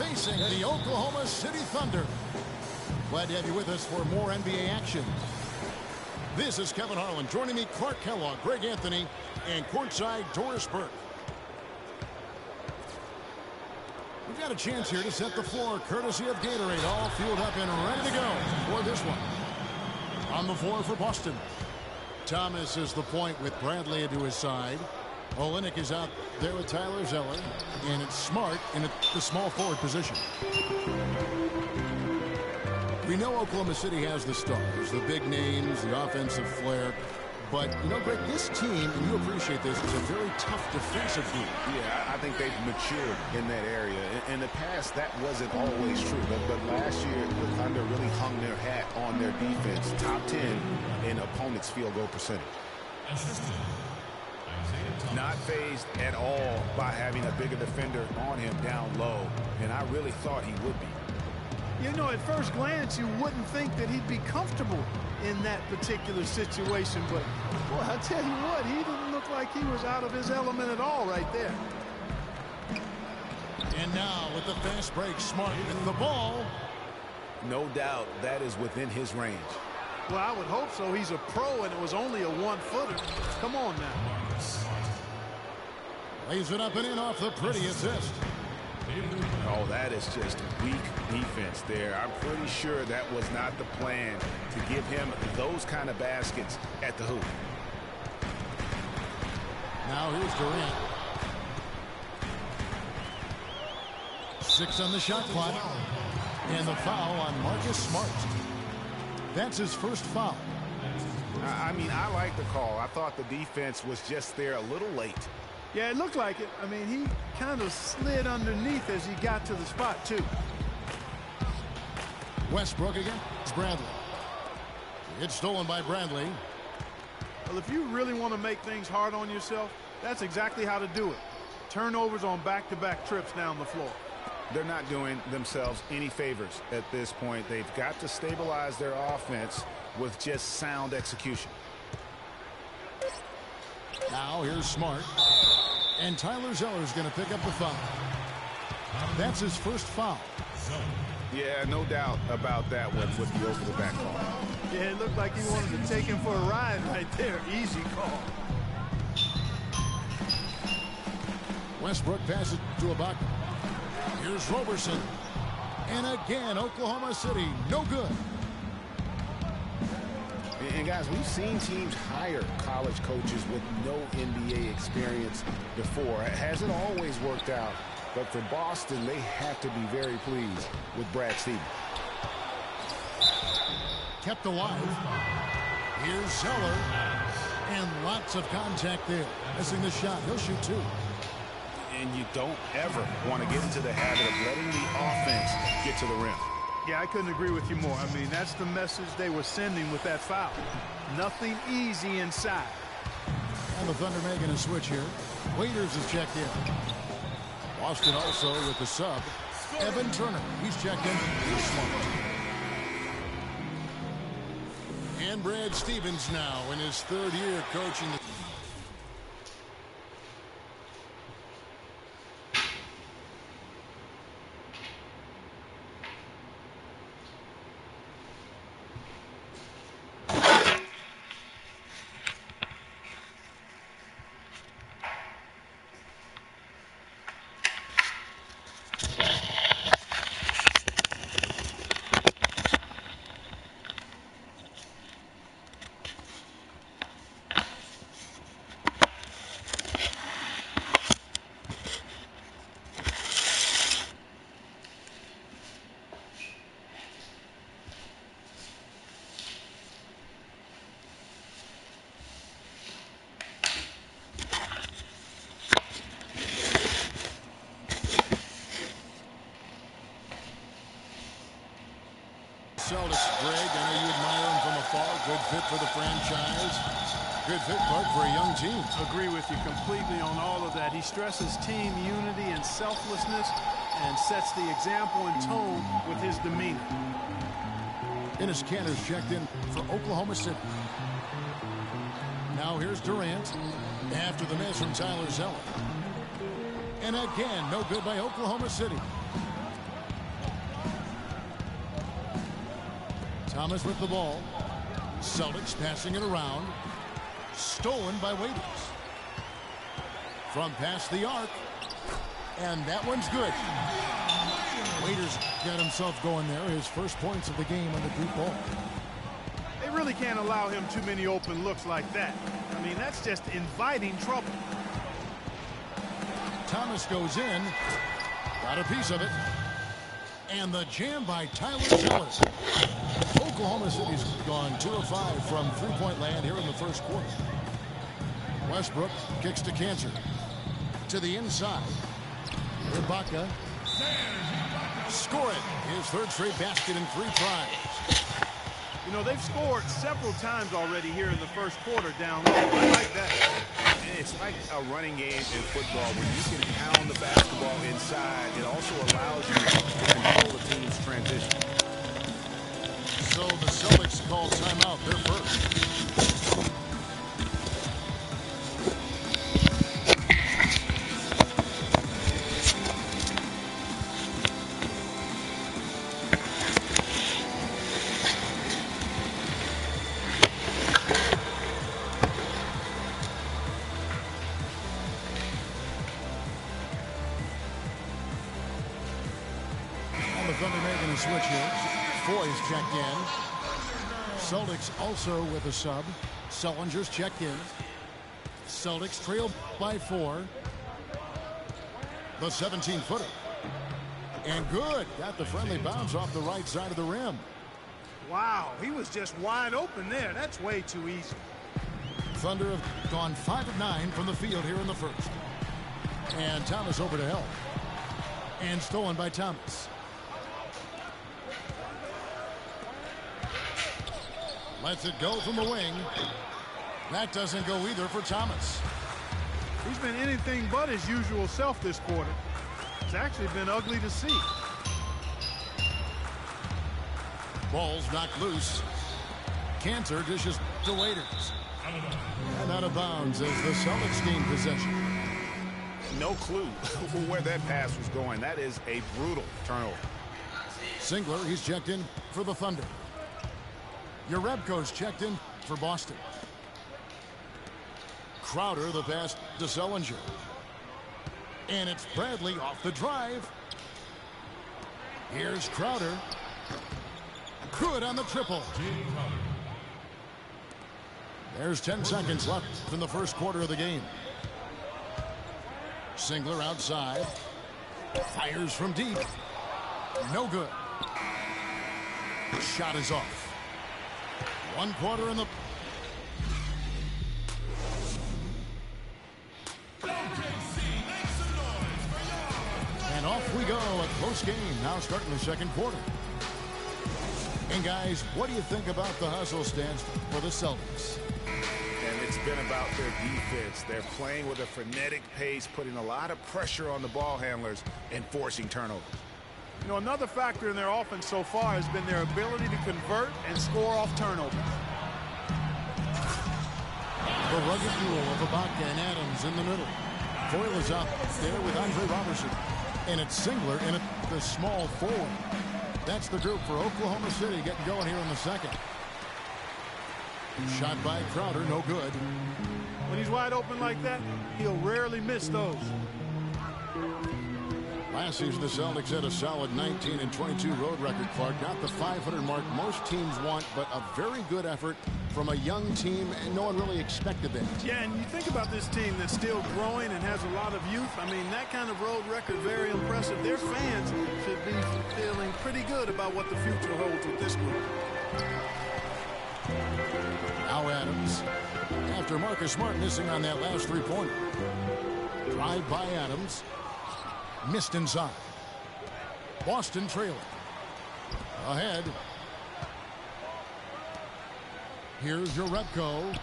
facing the Oklahoma City Thunder. Glad to have you with us for more NBA action. This is Kevin Harlan. Joining me, Clark Kellogg, Greg Anthony, and courtside Doris Burke. We've got a chance here to set the floor, courtesy of Gatorade, all fueled up and ready to go for this one. On the floor for Boston, Thomas is the point with Bradley into his side. Olynyk is out there with Tyler Zeller, and it's Smart in the small forward position. We know Oklahoma City has the stars, the big names, the offensive flair. But, you know, Greg, this team, and you appreciate this, is a very tough defensive group. Yeah, I think they've matured in that area. In the past, that wasn't always true. But last year, the Thunder really hung their hat on their defense. Top 10 in opponents' field goal percentage. Not fazed at all by having a bigger defender on him down low. And I really thought he would be. You know, at first glance, you wouldn't think that he'd be comfortable in that particular situation. But, boy, I tell you what, he didn't look like he was out of his element at all right there. And now with the fast break, Smart with the ball. No doubt that is within his range. Well, I would hope so. He's a pro, and it was only a one-footer. Come on now. Lays it up and in off the pretty assist. Oh, that is just weak defense there. I'm pretty sure that was not the plan to give him those kind of baskets at the hoop. Now here's Durant. 6 on the shot clock. And the foul on Marcus Smart. That's his first foul. I mean, I like the call. I thought the defense was just there a little late. Yeah, it looked like it. I mean, he kind of slid underneath as he got to the spot, too. Westbrook again. It's Bradley. It's stolen by Bradley. Well, if you really want to make things hard on yourself, that's exactly how to do it. Turnovers on back-to-back trips down the floor. They're not doing themselves any favors at this point. They've got to stabilize their offense with just sound execution. Now here's Smart. And Tyler Zeller is going to pick up the foul. That's his first foul. Yeah, no doubt about that one with the over-the-back call. Yeah, it looked like he wanted to take him for a ride right there. Easy call. Westbrook passes to Ibaka. Here's Roberson. And again, Oklahoma City, no good. And guys, we've seen teams hire college coaches with no NBA experience before. It hasn't always worked out, but for Boston, they have to be very pleased with Brad Stevens. Kept alive. Here's Zeller. And lots of contact there. Missing the shot. He'll shoot 2. And you don't ever want to get into the habit of letting the offense get to the rim. Yeah, I couldn't agree with you more. I mean, that's the message they were sending with that foul. Nothing easy inside. And the Thunder making a switch here. Waiters is checked in. Boston also with the sub. Evan Turner. He's checked in. He's Smart. And Brad Stevens now in his 3rd year coaching the Celtics, Greg, I know you admire him from afar. Good fit for the franchise. Good fit, Clark, for a young team. Agree with you completely on all of that. He stresses team unity and selflessness and sets the example and tone with his demeanor. Enes Kanter's checked in for Oklahoma City. Now here's Durant after the miss from Tyler Zeller. And again, no good by Oklahoma City. Thomas with the ball. Celtics passing it around. Stolen by Waiters. From past the arc. And that one's good. Waiters got himself going there. His first points of the game on the deep ball. They really can't allow him too many open looks like that. I mean, that's just inviting trouble. Thomas goes in. Got a piece of it. And the jam by Tyler Zeller. Oklahoma City's gone 2 of 5 from three-point land here in the first quarter. Westbrook kicks to Cantor. To the inside. Ibaka. Score it. His third straight basket in 3 tries. You know, they've scored several times already here in the first quarter down low. I like that. And it's like a running game in football where you can pound the basketball inside. It also allows you to control the team's transition. So the Celtics call timeout. They're first. Switch here. Foy's checked in. Celtics also with a sub. Sullinger's checked in. Celtics trail by 4. The 17-footer. And good. Got the friendly bounce off the right side of the rim. Wow, he was just wide open there. That's way too easy. Thunder have gone 5 of 9 from the field here in the first. And Thomas over to help. And stolen by Thomas. Lets it go from the wing. That doesn't go either for Thomas. He's been anything but his usual self this quarter. It's actually been ugly to see. Ball's knocked loose. Cantor dishes to Waiters. And out of bounds as the Celtics gain possession. No clue where that pass was going. That is a brutal turnover. Singler, he's checked in for the Thunder. Urebko's checked in for Boston. Crowder, the pass to Sullinger. And it's Bradley off the drive. Here's Crowder. Good on the triple. There's 10 seconds left in the first quarter of the game. Singler outside. Fires from deep. No good. Shot is off. 1 quarter in the... And off we go at close game. Now starting the second quarter. And guys, what do you think about the hustle stance for the Celtics? And it's been about their defense. They're playing with a frenetic pace, putting a lot of pressure on the ball handlers and forcing turnovers. You know, another factor in their offense so far has been their ability to convert and score off turnovers. The rugged duel of Ibaka and Adams in the middle. Foyle is out there with Andre Robertson. And it's Singler in the small forward. That's the group for Oklahoma City getting going here in the second. Shot by Crowder, no good. When he's wide open like that, he'll rarely miss those. Last season, the Celtics had a solid 19-22 road record, Clark. Not the 500 mark most teams want, but a very good effort from a young team, and no one really expected that. Yeah, and you think about this team that's still growing and has a lot of youth. I mean, that kind of road record, very impressive. Their fans should be feeling pretty good about what the future holds with this group. Now Adams, after Marcus Smart missing on that last three-pointer. Drive by Adams. Missed inside. Boston trailing. Ahead. Here's Urebko.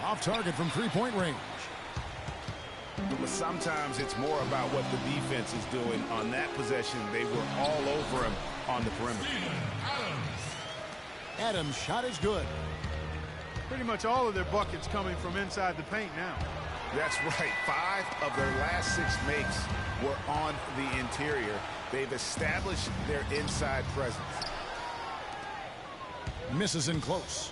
Off target from three-point range. But sometimes it's more about what the defense is doing. On that possession, they were all over him on the perimeter. Adams' shot is good. Pretty much all of their buckets coming from inside the paint now. That's right. 5 of their last 6 makes were on the interior. They've established their inside presence. misses in close.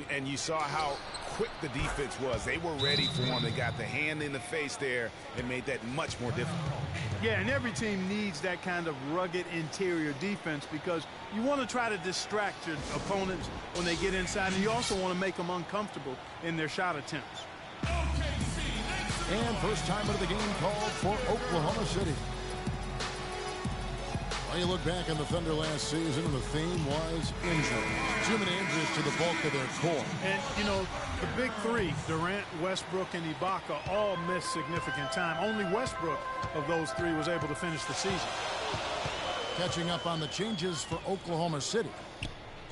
And you saw how quick the defense was. They were ready for him. They got the hand in the face there and made that much more difficult. Yeah, and every team needs that kind of rugged interior defense because you want to try to distract your opponents when they get inside, and you also want to make them uncomfortable in their shot attempts. And first time of the game called for Oklahoma City. Well, you look back on the Thunder last season, and the theme was injury. Too many injuries to the bulk of their core. And, you know, the big three, Durant, Westbrook, and Ibaka, all missed significant time. Only Westbrook of those three was able to finish the season. Catching up on the changes for Oklahoma City.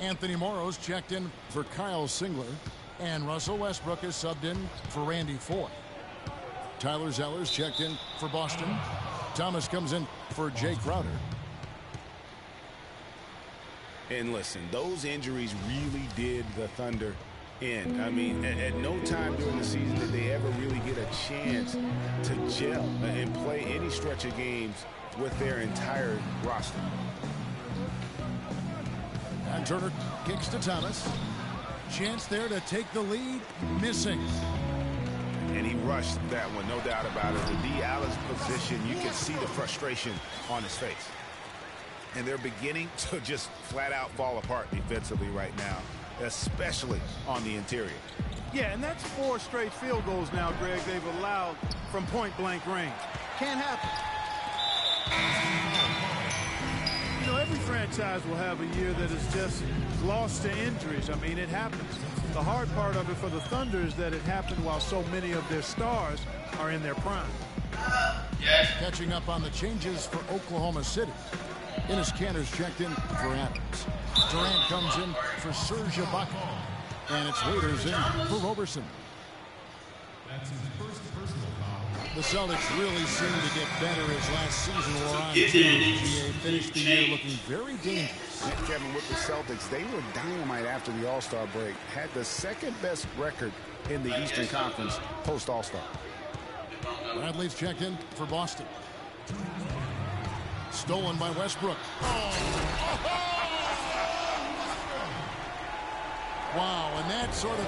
Anthony Morrow's checked in for Kyle Singler, and Russell Westbrook is subbed in for Randy Foye. Tyler Zeller's checked in for Boston. Thomas comes in for Jay Crowder. And listen, those injuries really did the Thunder in. I mean, at no time during the season did they ever really get a chance to gel and play any stretch of games with their entire roster. And Turner kicks to Thomas. Chance there to take the lead. Missing. And he rushed that one, no doubt about it. The D. Allen's position, you can see the frustration on his face. And they're beginning to just flat out fall apart defensively right now, especially on the interior. Yeah, and that's 4 straight field goals now, Greg, they've allowed from point-blank range. Can't happen. You know, every franchise will have a year that is just lost to injuries. I mean, it happens. The hard part of it for the Thunder is that it happened while so many of their stars are in their prime. Catching up on the changes for Oklahoma City. Enes Kanter's checked in for Adams. Durant comes in for Serge Ibaka. And it's Waiters in for Roberson. The Celtics really seem to get better as last season wore on. They finished the year looking very dangerous. And Kevin, with the Celtics, they were dynamite after the All-Star break. Had the second best record in the Eastern Conference post-All-Star. Bradley's checked in for Boston. Stolen by Westbrook. Wow, and that sort of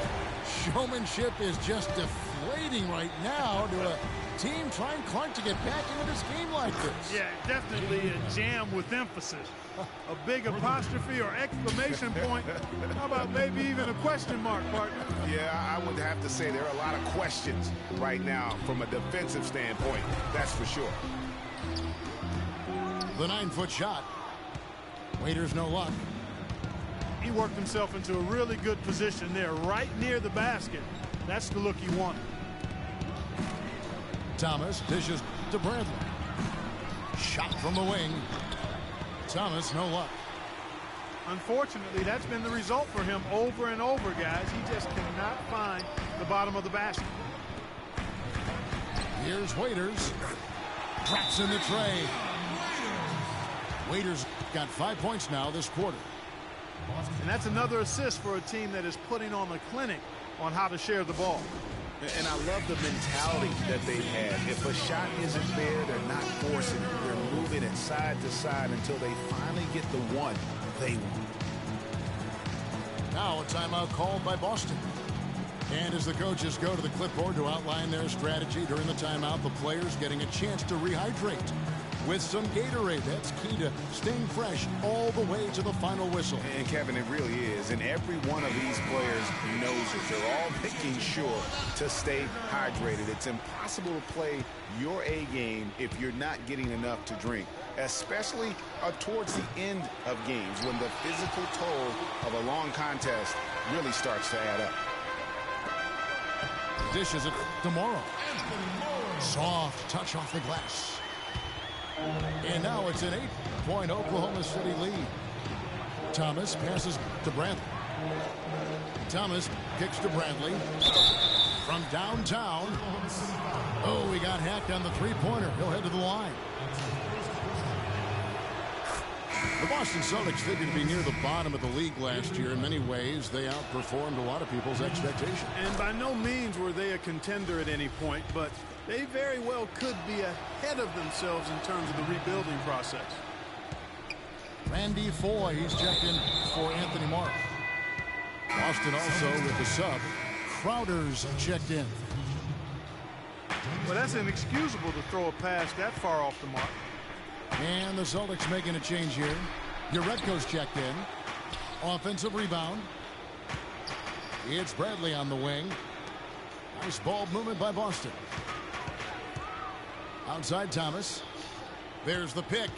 showmanship is just deflating right now to a team trying Clark to get back into this game like this. Yeah, definitely a jam with emphasis. A big apostrophe or exclamation point. How about maybe even a question mark, partner? Yeah, I would have to say there are a lot of questions right now from a defensive standpoint. That's for sure. The 9-foot shot. Waiters no luck. He worked himself into a really good position there, right near the basket. That's the look he wanted. Thomas dishes to Bradley. Shot from the wing. Thomas no luck. Unfortunately, that's been the result for him over and over, guys. He just cannot find the bottom of the basket. Here's Waiters. Drops in the tray. Waiters got 5 points now this quarter. And that's another assist for a team that is putting on a clinic on how to share the ball. And I love the mentality that they had. If a shot isn't there, they're not forcing it. They're moving it side to side until they finally get the one they want. Now a timeout called by Boston. And as the coaches go to the clipboard to outline their strategy during the timeout, the players getting a chance to rehydrate with some Gatorade. That's key to staying fresh all the way to the final whistle. And Kevin, it really is. And every one of these players knows it. They're all making sure to stay hydrated. It's impossible to play your A game if you're not getting enough to drink, especially towards the end of games when the physical toll of a long contest really starts to add up. Dishes it tomorrow. Soft touch off the glass. And now it's an 8-point Oklahoma City lead. Thomas passes to Bradley. Thomas kicks to Bradley. From downtown. Oh, he got hacked on the three-pointer. He'll head to the line. The Boston Celtics figured to be near the bottom of the league last year. In many ways, they outperformed a lot of people's expectations. And by no means were they a contender at any point, but they very well could be ahead of themselves in terms of the rebuilding process. Randy Foye, he's checked in for Anthony Morrow. Boston also with the sub. Crowder's checked in. Well, that's inexcusable to throw a pass that far off the mark. And the Celtics making a change here. Uretko's checked in. Offensive rebound. It's Bradley on the wing. Nice ball movement by Boston. Outside Thomas. There's the pick.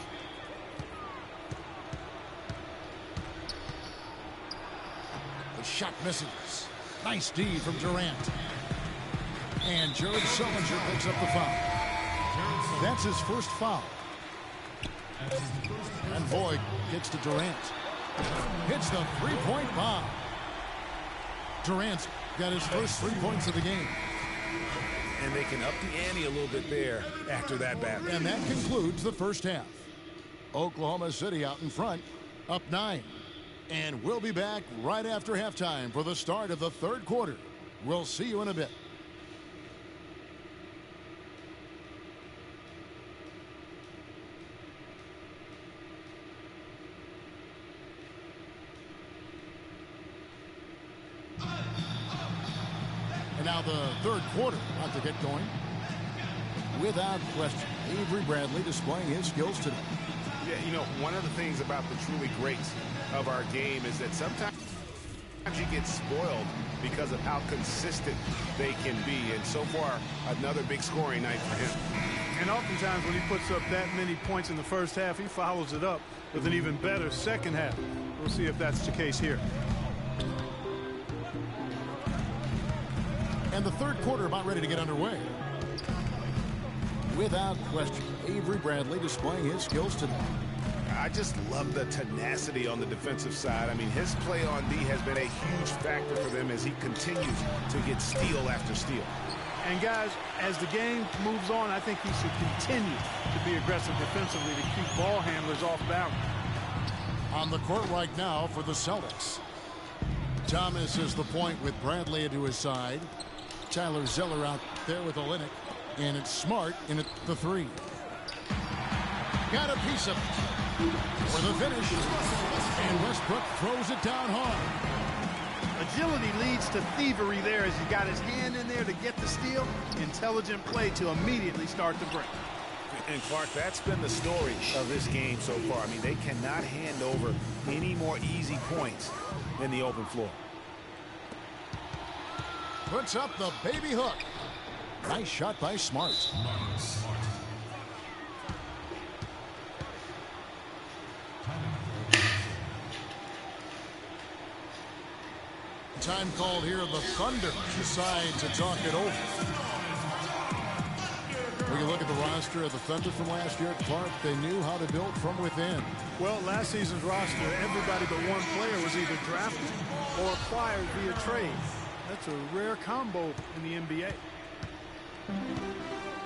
The shot misses. Nice D from Durant. And Jared Sullinger picks up the foul. That's his first foul. And Voigt gets to Durant. Hits the three-point bomb. Durant's got his first 3 points of the game. And they can up the ante a little bit there after that basket. And that concludes the first half. Oklahoma City out in front, up 9. And we'll be back right after halftime for the start of the third quarter. We'll see you in a bit. And now the third quarter about to get going. Without question, Avery Bradley displaying his skills today. Yeah, you know, one of the things about the truly greats of our game is that sometimes you get spoiled because of how consistent they can be. And so far, another big scoring night for him. And oftentimes when he puts up that many points in the first half, he follows it up with an even better second half. We'll see if that's the case here. And the third quarter about ready to get underway. Without question, Avery Bradley displaying his skills today. I just love the tenacity on the defensive side. I mean, his play on D has been a huge factor for them as he continues to get steal after steal. And guys, as the game moves on, I think he should continue to be aggressive defensively to keep ball handlers off balance. On the court right now for the Celtics. Thomas is the point with Bradley into his side. Tyler Zeller out there with Olynyk. And it's Smart in at the three. Got a piece of it for the finish. And Westbrook throws it down hard. Agility leads to thievery there as he got his hand in there to get the steal. Intelligent play to immediately start the break. And Clark, that's been the story of this game so far. I mean, they cannot hand over any more easy points in the open floor. Puts up the baby hook. Nice shot by Smart. Time called here. The Thunder decide to talk it over. When you look at the roster of the Thunder from last year, Clark, they knew how to build from within. Well, last season's roster, everybody but one player was either drafted or acquired via trade. That's a rare combo in the NBA.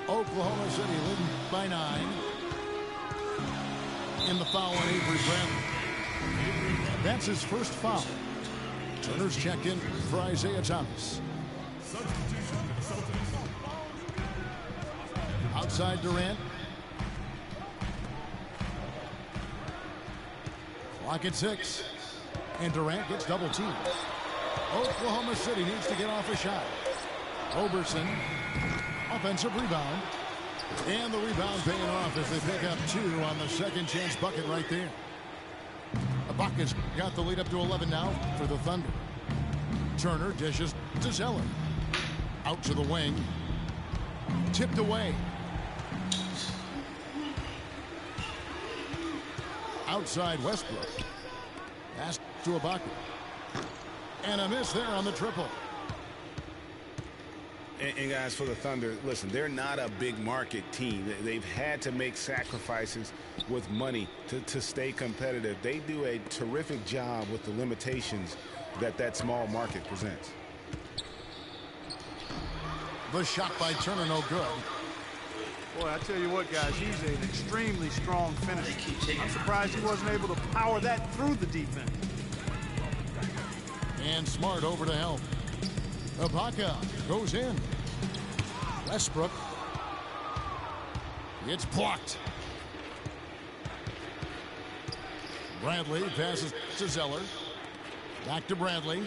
Oklahoma City leading by 9. In the foul on Avery Bradley. That's his first foul. Turner's checked in for Isaiah Thomas. Outside Durant. Clock at 6. And Durant gets double teamed. Oklahoma City needs to get off a shot. Roberson. Offensive rebound. And the rebound paying off as they pick up 2 on the second chance bucket right there. Ibaka's got the lead up to 11 now for the Thunder. Turner dishes to Zeller. Out to the wing. Tipped away. Outside Westbrook. Pass to Ibaka. And a miss there on the triple. And guys, for the Thunder, listen, they're not a big market team. They've had to make sacrifices with money to stay competitive. They do a terrific job with the limitations that small market presents. The shot by Turner, no good. Boy, I tell you what, guys, he's an extremely strong finisher. I'm surprised he wasn't able to power that through the defense. And Smart over to help. Ibaka goes in. Westbrook. It's blocked. Bradley passes to Zeller. Back to Bradley.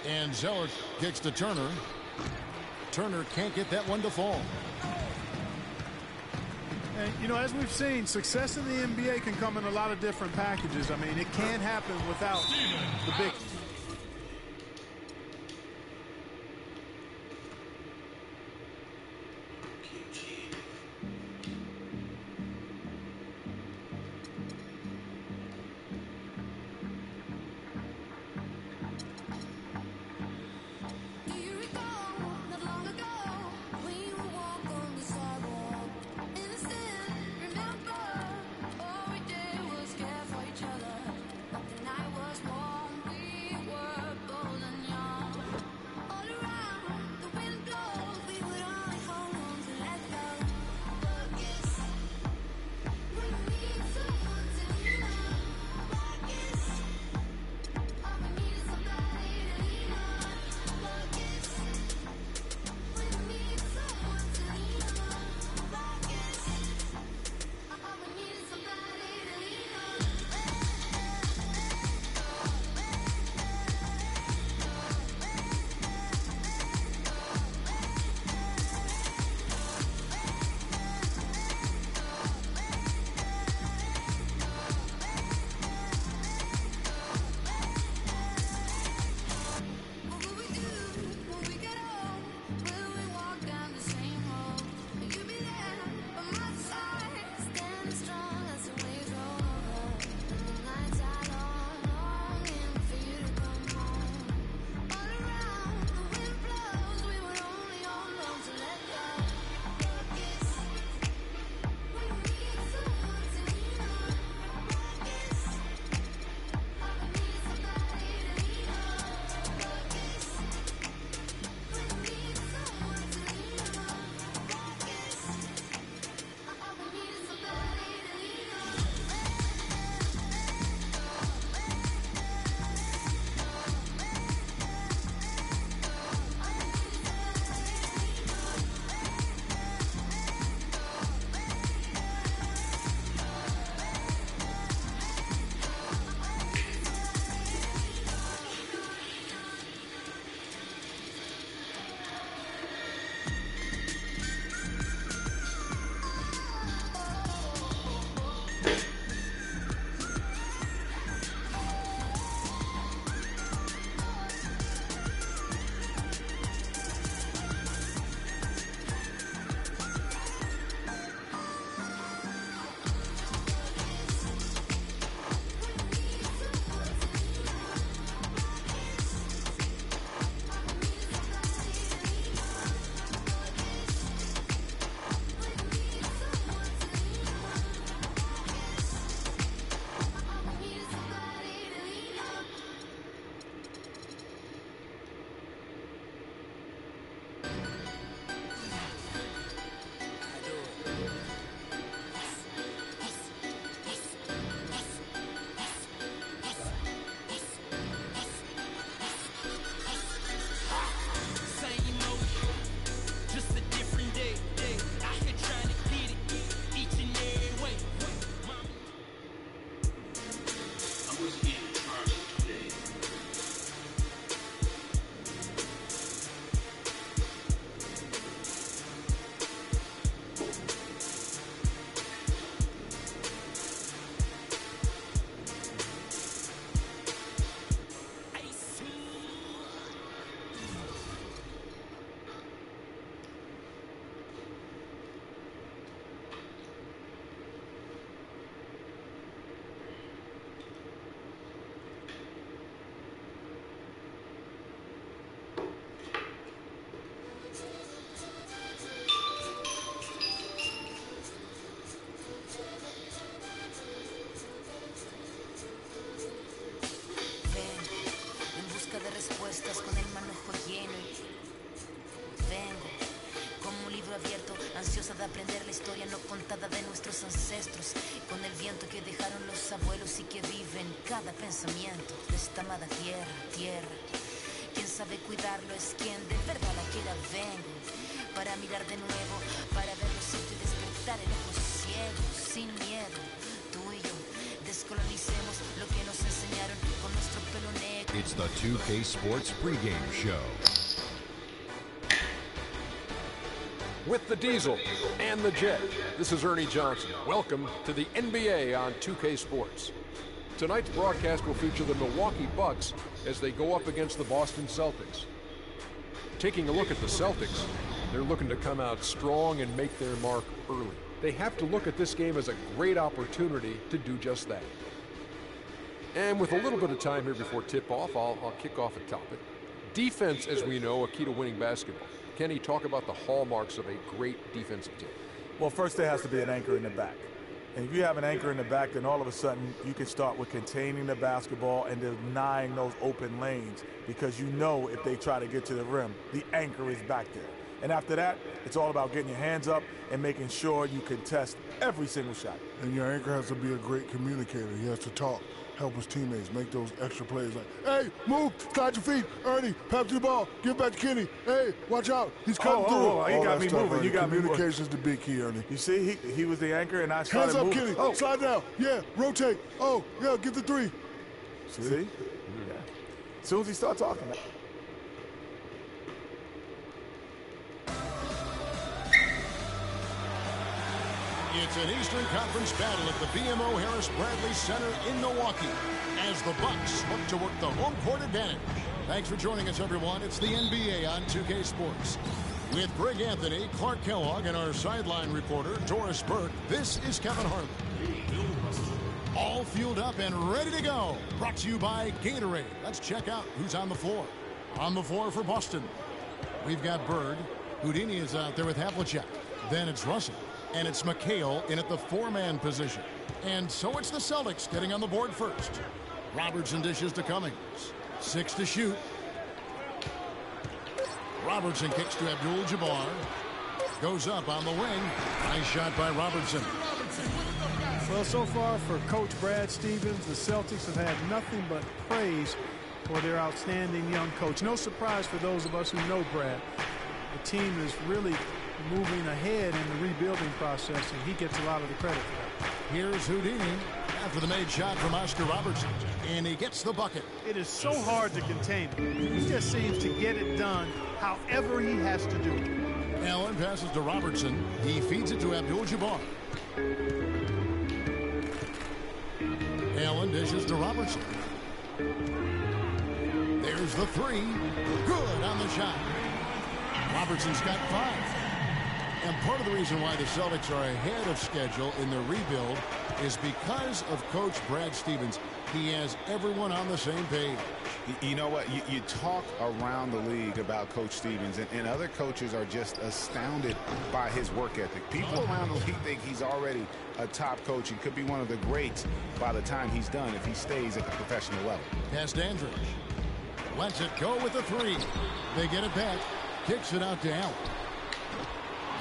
And Zeller kicks to Turner. Turner can't get that one to fall. And, you know, as we've seen, success in the NBA can come in a lot of different packages. I mean, it can't happen without the big. respuestas con el manojo lleno y vengo como un libro abierto, ansiosa de aprender la historia no contada de nuestros ancestros, con el viento que dejaron los abuelos y que vive en cada pensamiento de esta amada tierra. Quien sabe cuidarlo es quien de verdad la quiera. Vengo para mirar de nuevo, para ver los sitios y despertar el ojo ciego, sin miedo. Tú y yo descolonicemos lo que nos enseñaron con nuestro pelo negro. It's the 2K Sports pregame show. With the Diesel and the Jet, this is Ernie Johnson. Welcome to the NBA on 2K Sports. Tonight's broadcast will feature the Milwaukee Bucks as they go up against the Boston Celtics. Taking a look at the Celtics, they're looking to come out strong and make their mark early. They have to look at this game as a great opportunity to do just that. And with a little bit of time here before tip-off, I'll kick off a topic. Defense, as we know, a key to winning basketball. Kenny, talk about the hallmarks of a great defensive team. Well, first there has to be an anchor in the back. And if you have an anchor in the back, then all of a sudden you can start with containing the basketball and denying those open lanes, because you know if they try to get to the rim, the anchor is back there. And after that, it's all about getting your hands up and making sure you contest every single shot. And your anchor has to be a great communicator. He has to talk, help his teammates, make those extra plays like, hey, move, slide your feet, Ernie, pass the ball, give back to Kenny, hey, watch out, he's cutting through. You got me moving, you got me moving. Communication's the big key, Ernie. You see, he was the anchor and I started moving. moving. Hands up, Kenny, slide down, yeah, rotate, oh, yeah, get the three. See? Yeah. As soon as he started talking. It's an Eastern Conference battle at the BMO Harris Bradley Center in Milwaukee as the Bucks look to work the home court advantage. Thanks for joining us, everyone. It's the NBA on 2K Sports. With Greg Anthony, Clark Kellogg, and our sideline reporter, Doris Burke, this is Kevin Harlan. All fueled up and ready to go. Brought to you by Gatorade. Let's check out who's on the floor. On the floor for Boston, we've got Bird. Houdini is out there with Havlicek. Then it's Russell. And it's McHale in at the four-man position. And so it's the Celtics getting on the board first. Robertson dishes to Cummings. 6 to shoot. Robertson kicks to Abdul-Jabbar. Goes up on the wing. Nice shot by Robertson. Well, so far for Coach Brad Stevens, the Celtics have had nothing but praise for their outstanding young coach. No surprise for those of us who know Brad. The team is really moving ahead in the rebuilding process, and he gets a lot of the credit for that. Here's Houdini after the made shot from Oscar Robertson, and he gets the bucket. It is so hard to contain him. He just seems to get it done however he has to do it. Allen passes to Robertson. He feeds it to Abdul-Jabbar. Allen dishes to Robertson. There's the three. Good on the shot. Robertson's got 5. And part of the reason why the Celtics are ahead of schedule in their rebuild is because of Coach Brad Stevens. He has everyone on the same page. You know what? You talk around the league about Coach Stevens, and other coaches are just astounded by his work ethic. People around the league think he's already a top coach and could be one of the greats by the time he's done if he stays at the professional level. Past Andrews. Lets it go with the 3. They get it back. Kicks it out to Allen.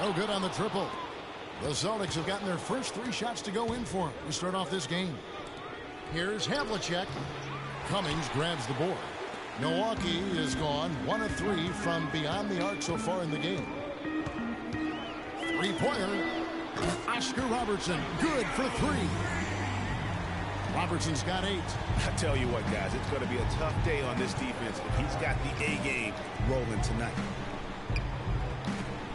No good on the triple. The Celtics have gotten their first 3 shots to go in for him to start off this game. Here's Havlicek. Cummings grabs the board. Milwaukee is gone 1 of 3 from beyond the arc so far in the game. 3-pointer. Oscar Robertson. Good for 3. Robertson's got 8. I tell you what, guys, it's going to be a tough day on this defense if he's got the A game rolling tonight.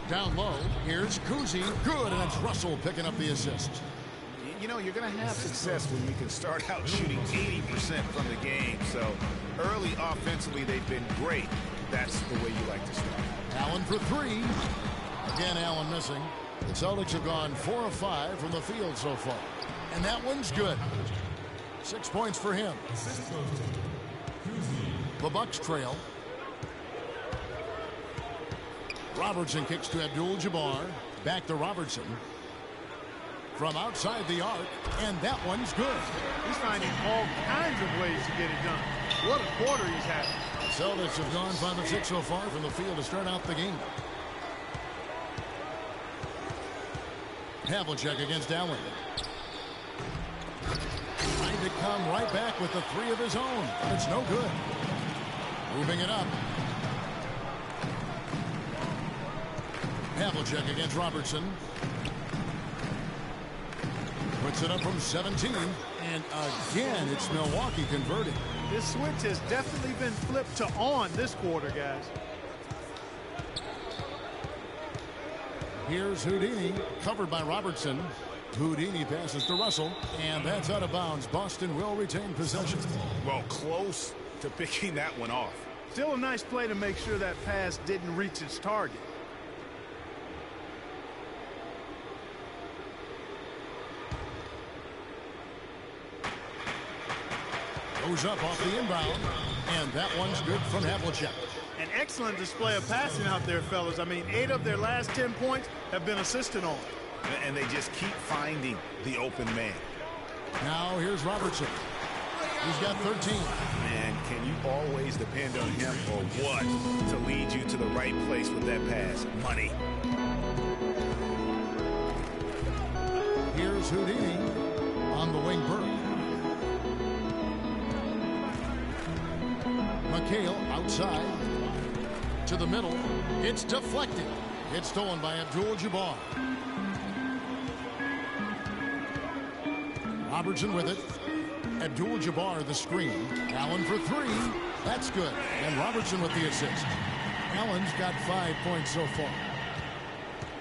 Down low, here's Kuzi. Good, and it's Russell picking up the assist. You know, you're going to have success when you can start out shooting 80% from the game. So early offensively, they've been great. That's the way you like to start. Allen for 3. Again, Allen missing. The Celtics have gone 4 of 5 from the field so far. And that one's good. 6 points for him. The Bucks trail. Robertson kicks to Abdul-Jabbar. Back to Robertson. From outside the arc, and that one's good. He's finding all kinds of ways to get it done. What a quarter he's having. Celtics have gone 5 of 6 so far from the field to start out the game. Havlicek against Allen. Trying to come right back with the 3 of his own, but it's no good. Moving it up. Havlicek against Robertson. Puts it up from 17. And again, it's Milwaukee converting. This switch has definitely been flipped to on this quarter, guys. Here's Houdini, covered by Robertson. Houdini passes to Russell, and that's out of bounds. Boston will retain possession. Well, close to picking that one off. Still a nice play to make sure that pass didn't reach its target. Goes up off the inbound, and that one's good from Havlicek. An excellent display of passing out there, fellas. I mean, 8 of their last 10 points have been assisted on. And they just keep finding the open man. Now here's Robertson. He's got 13. Man, can you always depend on him or what to lead you to the right place with that pass? Money. Here's Houdini on the wing. Burke. McHale outside to the middle. It's deflected. It's stolen by Abdul-Jabbar. Robertson with it. Abdul-Jabbar the screen. Allen for 3. That's good. And Robertson with the assist. Allen's got 5 points so far.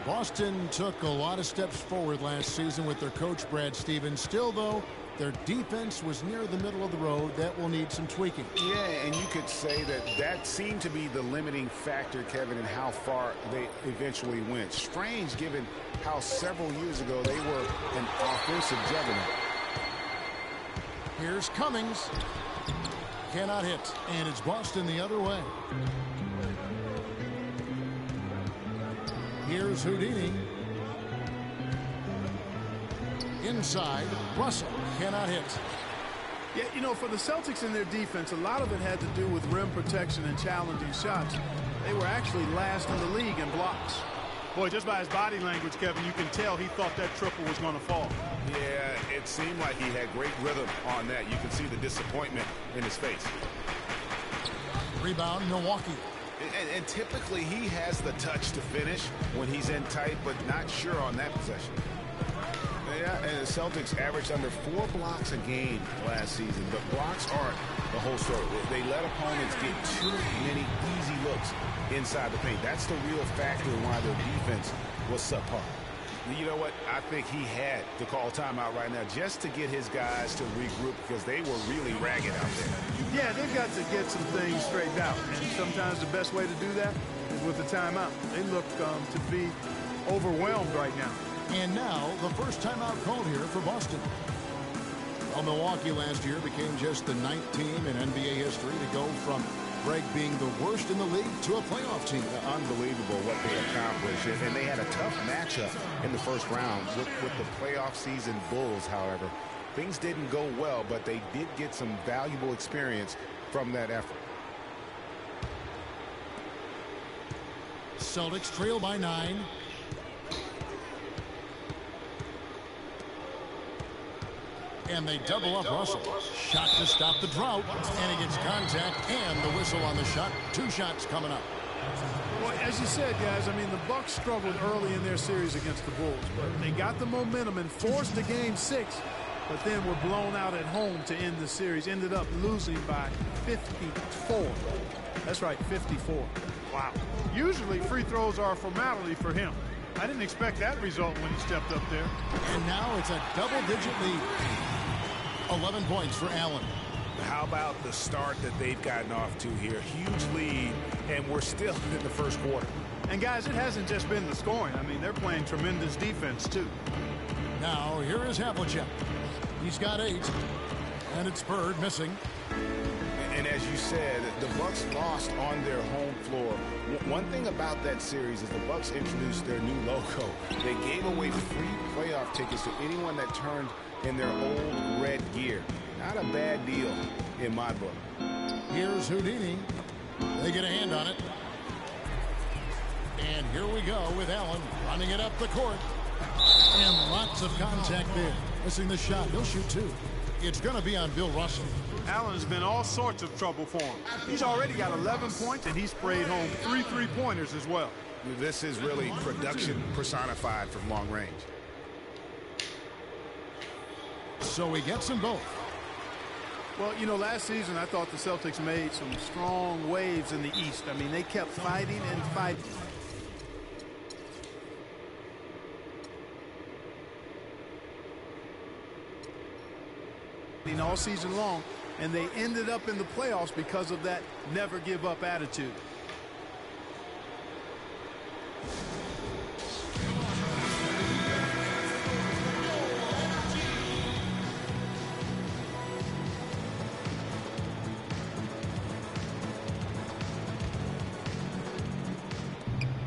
Boston took a lot of steps forward last season with their coach Brad Stevens. Still, though, their defense was near the middle of the road. That will need some tweaking. Yeah, and you could say that seemed to be the limiting factor, Kevin, in how far they eventually went. Strange, given how several years ago they were an offensive juggernaut. Here's Cummings. Cannot hit. And it's Boston the other way. Here's Houdini. Inside. Russell cannot hit. Yeah, you know, for the Celtics in their defense, a lot of it had to do with rim protection and challenging shots. They were actually last in the league in blocks. Boy, just by his body language, Kevin, you can tell he thought that triple was going to fall. Yeah, it seemed like he had great rhythm on that. You can see the disappointment in his face. Rebound, Milwaukee. And typically he has the touch to finish when he's in tight, but not sure on that possession. Yeah, and the Celtics averaged under 4 blocks a game last season, but blocks aren't the whole story. They let opponents get too many easy looks inside the paint. That's the real factor in why their defense was subpar. You know what? I think he had to call timeout right now just to get his guys to regroup because they were really ragged out there. Yeah, they've got to get some things straightened out, and sometimes the best way to do that is with the timeout. They look to be overwhelmed right now. And now the first timeout called here for Boston. Well, Milwaukee last year became just the 9th team in NBA history to go from Greg being the worst in the league to a playoff team. Unbelievable what they accomplished. And they had a tough matchup in the first round with the playoff season Bulls, however. Things didn't go well, but they did get some valuable experience from that effort. Celtics trail by 9. And they double up Russell. Shot to stop the drought. And he gets contact and the whistle on the shot. 2 shots coming up. Well, as you said, guys, I mean, the Bucks struggled early in their series against the Bulls. But they got the momentum and forced a game 6. But then were blown out at home to end the series. Ended up losing by 54. That's right, 54. Wow. Usually free throws are a formality for him. I didn't expect that result when he stepped up there. And now it's a double-digit lead. 11 points for Allen. How about the start that they've gotten off to here? Huge lead, and we're still in the first quarter. And, guys, it hasn't just been the scoring. I mean, they're playing tremendous defense, too. Now, here is Havlicek. He's got 8. And it's Bird missing. And as you said, the Bucks lost on their home floor. One thing about that series is the Bucks introduced their new logo. They gave away free playoff tickets to anyone that turned in their old red gear. Not a bad deal in my book. Here's Houdini. They get a hand on it. And here we go with Allen running it up the court. And lots of contact there. Missing the shot. He'll shoot 2. It's going to be on Bill Russell. Allen's been all sorts of trouble for him. He's already got 11 points, and he's sprayed home 3 3-pointers as well. This is really production personified from long range. So he gets them both. Well, you know, last season I thought the Celtics made some strong waves in the East. I mean, they kept fighting and fighting. All season long, and they ended up in the playoffs because of that never give up attitude.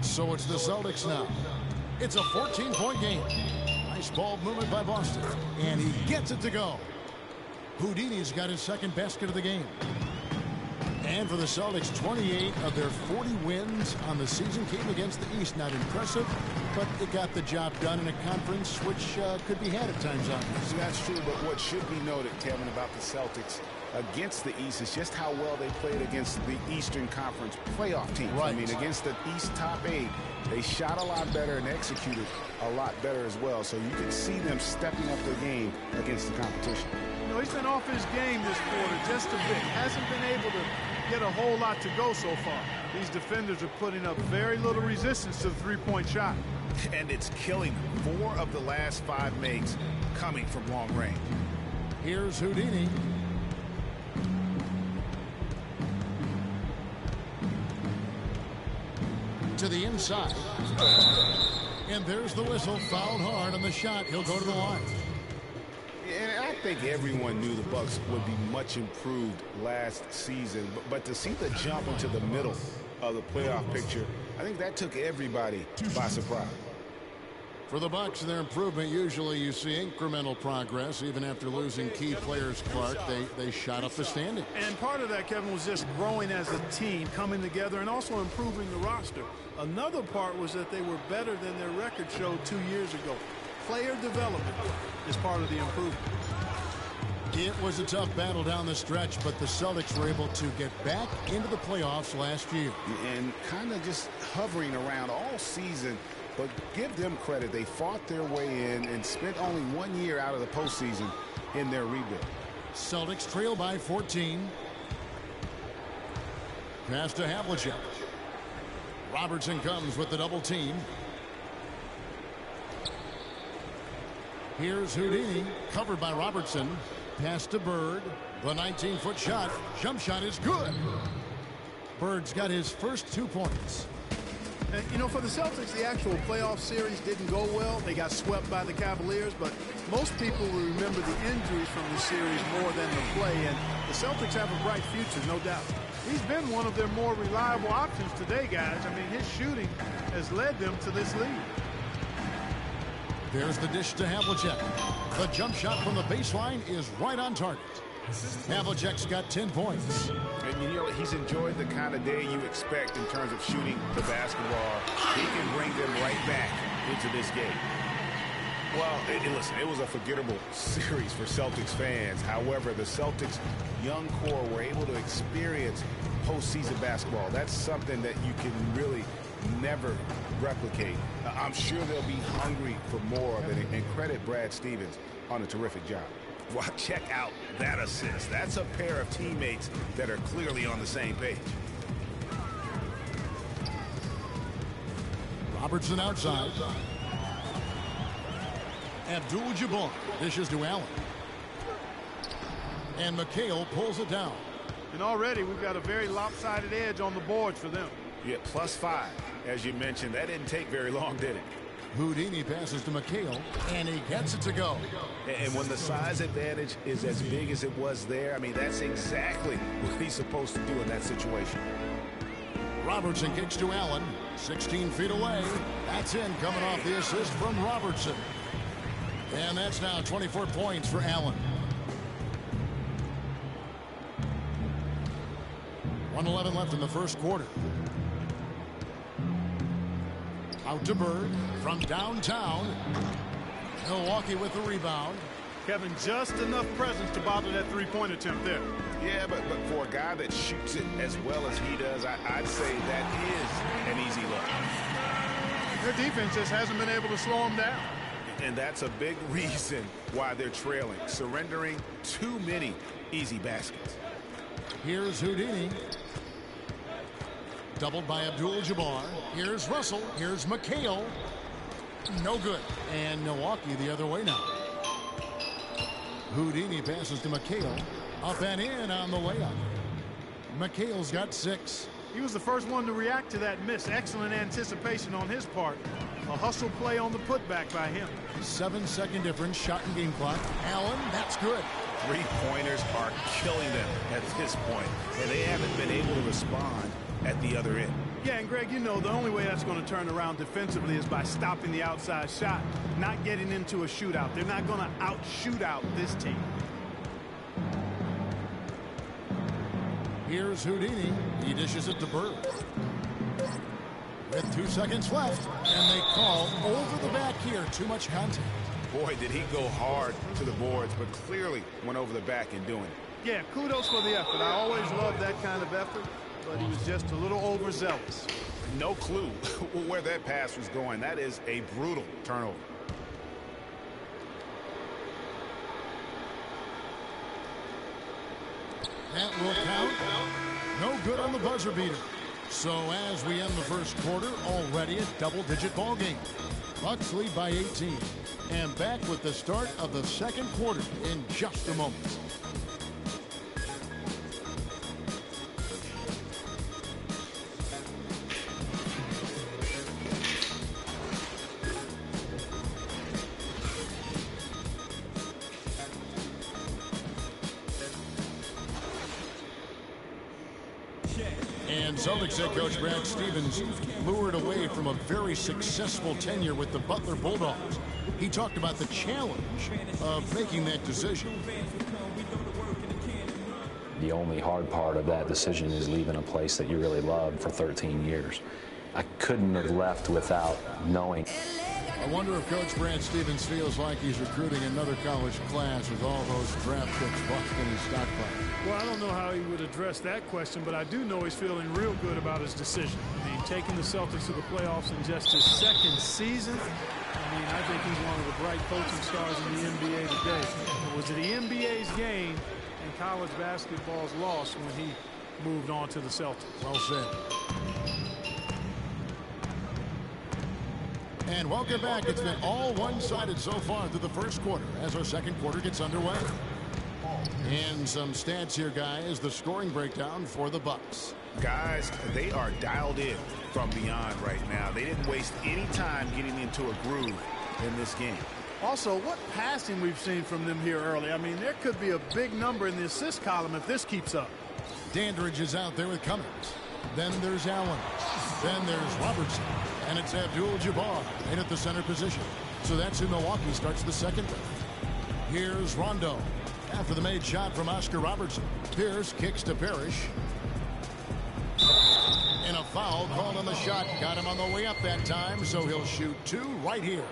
So it's the Celtics now. It's a 14-point game. Nice ball movement by Boston, and he gets it to go. Houdini's got his second basket of the game. And for the Celtics, 28 of their 40 wins on the season came against the East. Not impressive, but it got the job done in a conference which could be had at times on this. That's true, but what should be noted, Kevin, about the Celtics against the East is just how well they played against the Eastern Conference playoff teams. Right. I mean, against the East top 8, they shot a lot better and executed a lot better as well. So you can see them stepping up their game against the competition. You know, he's been off his game this quarter just a bit. Hasn't been able to get a whole lot to go so far. These defenders are putting up very little resistance to the three-point shot. And it's killing them. 4 of the last 5 makes coming from long range. Here's Houdini. To the inside. And there's the whistle. Fouled hard on the shot. He'll go to the line. And I think everyone knew the Bucks would be much improved last season. But to see the jump into the middle of the playoff picture, I think that took everybody by surprise. For the Bucks, their improvement, usually you see incremental progress. Even after losing key players, Clark, they shot up the standing. And part of that, Kevin, was just growing as a team, coming together, and also improving the roster. Another part was that they were better than their record showed 2 years ago. Player development is part of the improvement. It was a tough battle down the stretch, but the Celtics were able to get back into the playoffs last year. And kind of just hovering around all season, but give them credit. They fought their way in and spent only 1 year out of the postseason in their rebuild. Celtics trail by 14. Pass to Havlicek. Robertson comes with the double team. Here's Houdini, covered by Robertson. Pass to Bird. The 19-foot shot. Jump shot is good. Bird's got his first 2 points. And, you know, for the Celtics, the actual playoff series didn't go well. They got swept by the Cavaliers, but most people will remember the injuries from the series more than the play, and the Celtics have a bright future, no doubt. He's been one of their more reliable options today, guys. I mean, his shooting has led them to this lead. There's the dish to Havlicek. The jump shot from the baseline is right on target. Havlicek's got 10 points. And you know, he's enjoyed the kind of day you expect in terms of shooting the basketball. He can bring them right back into this game. Well, listen, it was a forgettable series for Celtics fans. However, the Celtics' young core were able to experience postseason basketball. That's something that you can really never replicate. I'm sure they'll be hungry for more of it, and credit Brad Stevens on a terrific job. Well, check out that assist. That's a pair of teammates that are clearly on the same page. Robertson outside. Abdul-Jabbar dishes to Allen. And McHale pulls it down. And already we've got a very lopsided edge on the boards for them. Yeah, +5. As you mentioned, that didn't take very long, did it? Houdini passes to McHale, and he gets it to go. And when the size advantage is as big as it was there, I mean, that's exactly what he's supposed to do in that situation. Robertson kicks to Allen, 16 feet away. That's in, coming off the assist from Robertson. And that's now 24 points for Allen. 1:11 left in the first quarter. Out to Bird from downtown. Milwaukee with the rebound. Kevin, just enough presence to bother that three-point attempt there. Yeah, but for a guy that shoots it as well as he does, I'd say that is an easy look. Their defense just hasn't been able to slow him down. And that's a big reason why they're trailing, surrendering too many easy baskets. Here's Houdini. Doubled by Abdul-Jabbar. Here's Russell. Here's McHale. No good. And Milwaukee the other way now. Houdini passes to McHale. Up and in on the layup. McHale's got 6. He was the first one to react to that miss. Excellent anticipation on his part. A hustle play on the putback by him. 7-second difference, shot and game clock. Allen, that's good. Three-pointers are killing them at this point, and they haven't been able to respond at the other end. Yeah, and Greg, you know, the only way that's going to turn around defensively is by stopping the outside shot, not getting into a shootout. They're not going to out-shoot out this team. Here's Houdini. He dishes it to Bird. With 2 seconds left, and they call over the back here. Too much contact. Boy, did he go hard to the boards, but clearly went over the back in doing it. Yeah, kudos for the effort. I always love that kind of effort, but he was just a little overzealous. No clue where that pass was going. That is a brutal turnover. That will count. No good on the buzzer beater. So as we end the first quarter, already a double-digit ball game. Bucks lead by 18. And back with the start of the second quarter in just a moment. And Celtics head coach Brad Stevens lured away from a very successful tenure with the Butler Bulldogs. He talked about the challenge of making that decision. The only hard part of that decision is leaving a place that you really loved for 13 years. I couldn't have left without knowing. I wonder if Coach Brad Stevens feels like he's recruiting another college class with all those draft picks boxed in his stockpile. Well, I don't know how he would address that question, but I do know he's feeling real good about his decision. I mean, taking the Celtics to the playoffs in just his second season, I mean, I think he's one of the bright coaching stars in the NBA today. It was the NBA's gain and college basketball's loss when he moved on to the Celtics. Well said. And welcome back. It's been all one-sided so far through the first quarter as our second quarter gets underway. And some stats here, guys. The scoring breakdown for the Bucks. Guys, they are dialed in from beyond right now. They didn't waste any time getting into a groove in this game. Also, what passing we've seen from them here early. I mean, there could be a big number in the assist column if this keeps up. Dandridge is out there with Cummings. Then there's Allen. Then there's Robertson. And it's Abdul-Jabbar in at the center position. So that's who Milwaukee starts the second with. Here's Rondo. After the made shot from Oscar Robertson. Pierce kicks to Parrish. And a foul called on the shot. Got him on the way up that time, so he'll shoot 2 right here.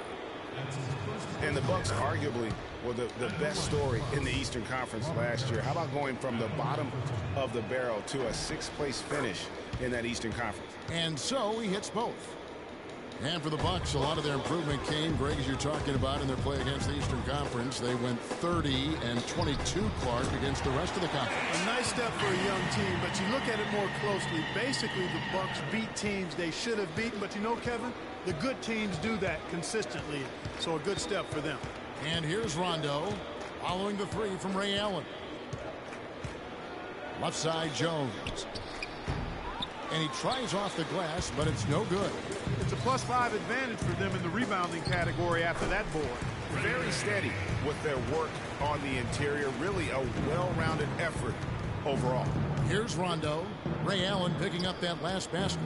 And the Bucks arguably were the best story in the Eastern Conference last year. How about going from the bottom of the barrel to a 6th place finish in that Eastern Conference? And so he hits both. And for the Bucks, a lot of their improvement came, Greg, as you're talking about, in their play against the Eastern Conference. They went 30 and 22, Clark, against the rest of the conference. A nice step for a young team, but you look at it more closely. Basically, the Bucks beat teams they should have beaten, but you know, Kevin, the good teams do that consistently, so a good step for them. And here's Rondo, following the 3 from Ray Allen. Left side, Jones. And he tries off the glass, but it's no good. It's a +5 advantage for them in the rebounding category after that board. Very steady with their work on the interior. Really a well-rounded effort overall. Here's Rondo. Ray Allen picking up that last basket.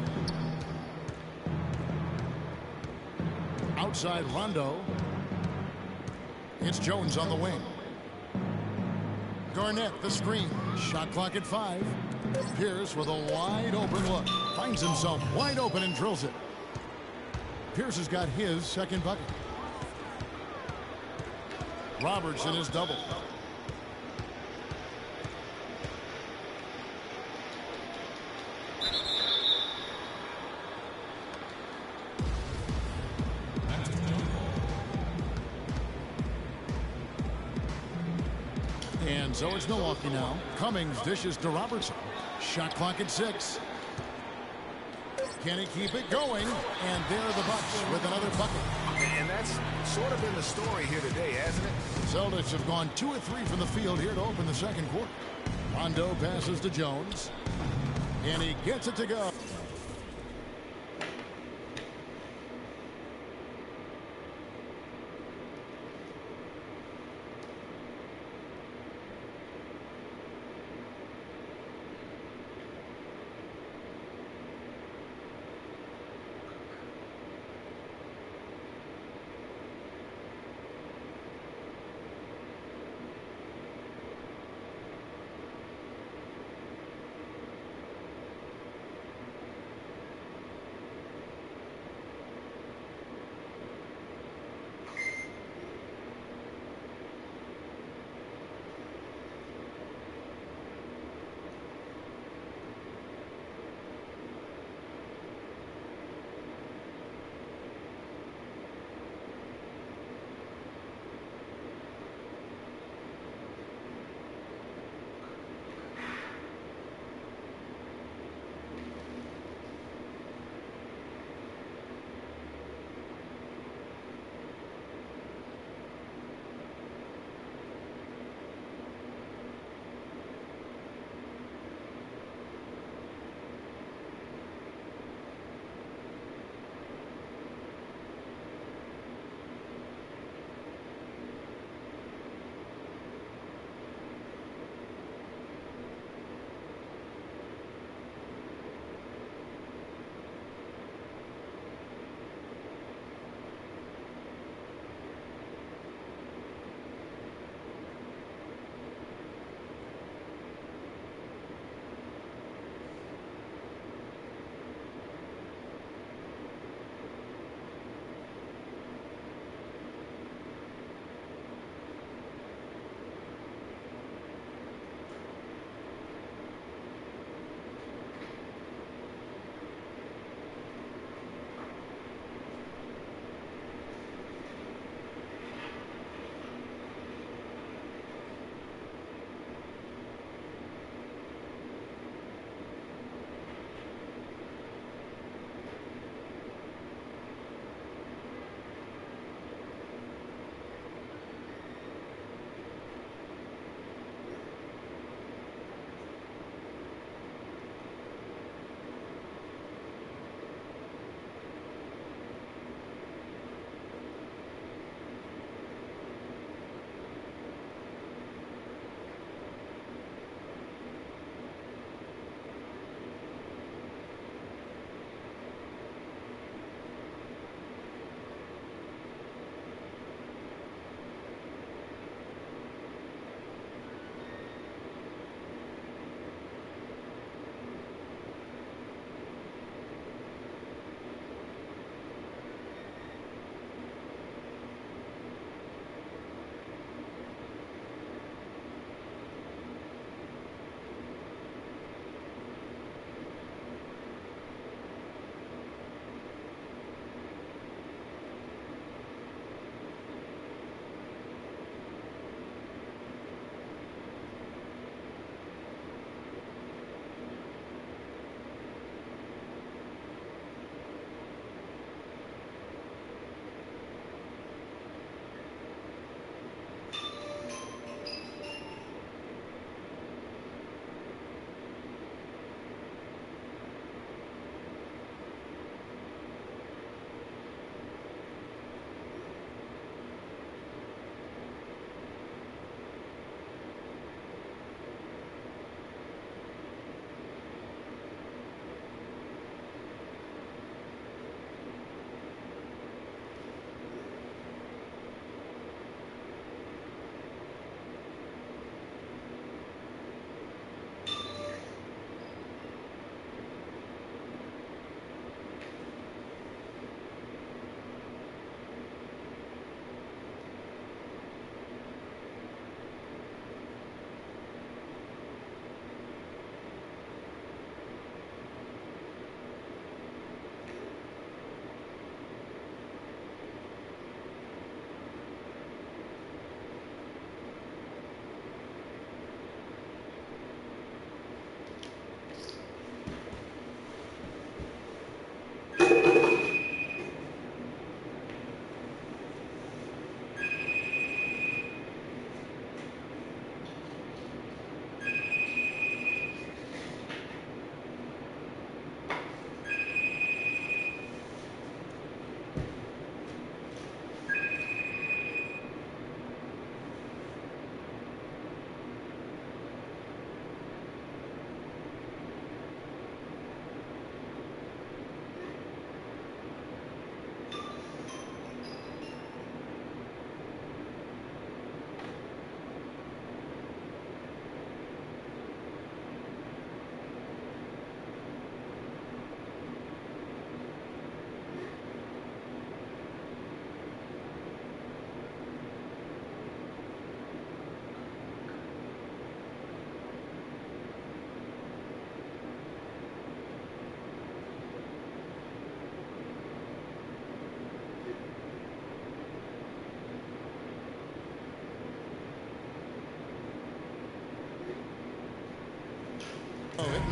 Outside Rondo. It's Jones on the wing. Garnett, the screen. Shot clock at 5. Pierce with a wide open look. Finds himself wide open and drills it. Pierce has got his second bucket. Robertson is double. And so it's Milwaukee now. Cummings dishes to Robertson. Shot clock at 6. Can he keep it going? And there are the Bucks with another bucket. And that's sort of been the story here today, hasn't it? Celtics have gone 2 of 3 from the field here to open the second quarter. Rondo passes to Jones. And he gets it to go.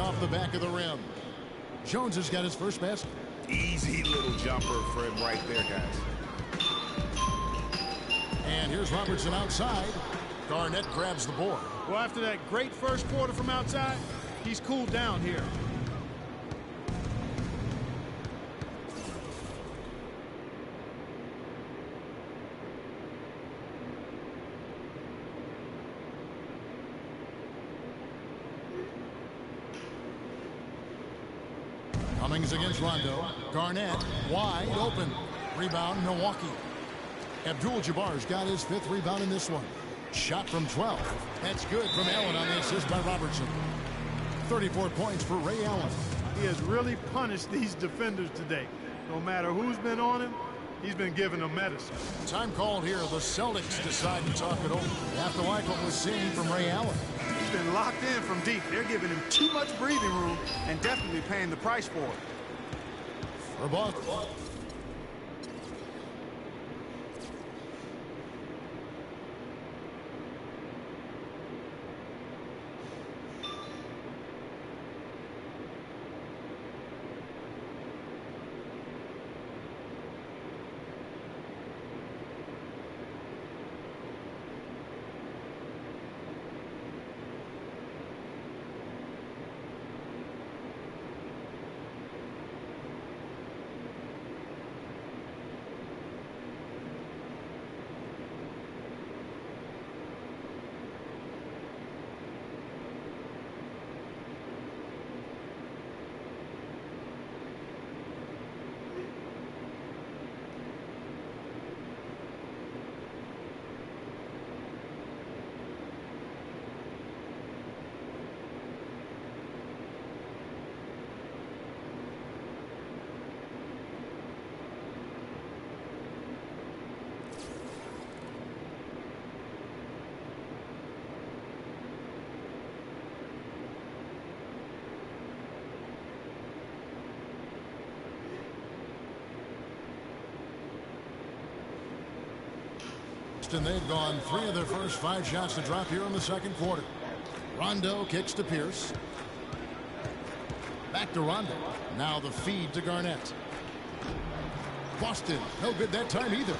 off the back of the rim. Jones has got his first basket. Easy little jumper for him right there, guys. And here's Robertson outside. Garnett grabs the board. Well, after that great first quarter from outside, he's cooled down here. Cummings against Rondo. Garnett wide open. Rebound, Milwaukee. Abdul-Jabbar's got his 5th rebound in this one. Shot from 12. That's good from Allen on the assist by Robertson. 34 points for Ray Allen. He has really punished these defenders today. No matter who's been on him, he's been giving them medicine. Time called here. The Celtics decide to talk it over. You have to like what we're seeing from Ray Allen. He's been locked in from deep. They're giving him too much breathing room and definitely paying the price for it. For Boston. And they've gone 3 of their first 5 shots to drop here in the second quarter. Rondo kicks to Pierce. Back to Rondo. Now the feed to Garnett. Boston, no good that time either.